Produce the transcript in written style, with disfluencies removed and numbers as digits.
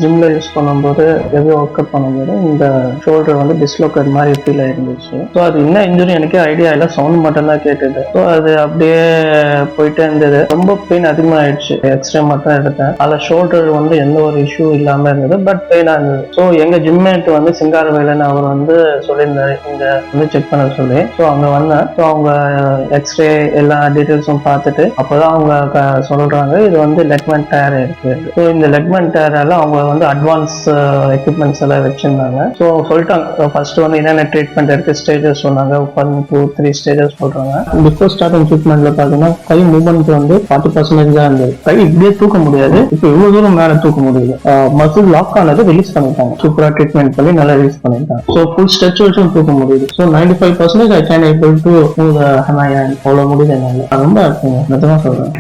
ஜிம்ல யூஸ் பண்ணும்போது heavy work out பண்ணும்போது இந்த ஷோல்டர் வந்து டிஸ்லோகேட் மாதிரி ஃபீல் ஆயிருந்துச்சு. ஸோ அது என்ன இன்ஜுரி எனக்கே ஐடியா இல்லை, சவுண்ட் மட்டும் தான் கேட்டது. ஸோ அது அப்படியே போயிட்டே இருந்தது. ரொம்ப பெயின் அதிகமாகிடுச்சு. எக்ஸ்ரே மட்டும் எடுத்தேன். அதில் ஷோல்டர் வந்து எந்த ஒரு இஷ்யூ இல்லாமல் இருந்தது, பட் பெயினாக இருந்தது. ஸோ எங்கள் ஜிம்மேட் வந்து சிங்காரவேலன் அவர் வந்து சொல்லியிருந்தாரு இங்கே வந்து செக் பண்ண சொல்லி. ஸோ அங்கே வந்தேன். ஸோ அவங்க எக்ஸ்ரே எல்லா டீட்டெயில்ஸும் பார்த்துட்டு அப்போதான் அவங்க சொல்றாங்க இது வந்து லெக்மெண்ட் டயர் இருக்கு. ஸோ இந்த லெக்மெண்ட் டயரால அவங்க வந்து அட்வான்ஸ் எக்யூப்மெண்ட்ஸ் எல்லாம் வச்சிருந்தாங்க. ஸோ சொல்லிட்டாங்க ஃபர்ஸ்ட் வந்து என்னென்ன ட்ரீட்மெண்ட் இருக்கு, ஸ்டேஜஸ் சொன்னாங்க. 1, 2, 3 ஸ்டேஜஸ் சொல்றாங்க. பிஃபோர் ஸ்டார்டிங் ட்ரீட்மெண்ட்ல பாத்தீங்கன்னா கை மூவ்மெண்ட் வந்து 40% தான் இருந்தது. கை இப்படியே தூக்க முடியாது, இப்போ இவ்வளவு தூரம் மேல தூக்க முடியுது. மசில் லாக் ஆனது ரிலீஸ் பண்ணிட்டாங்க. சூப்பரா ட்ரீட்மெண்ட் பண்ணி நல்லா ரிலீஸ் பண்ணிட்டாங்க. ஸோ ஃபுல் ஸ்ட்ரெச் வச்சும் தூக்க முடியுது. So 95% I can able to move the hand. அவ்வளவு முடியுது என்னால. ரொம்ப இருக்குங்க, நிஜமா சொல்றேன்.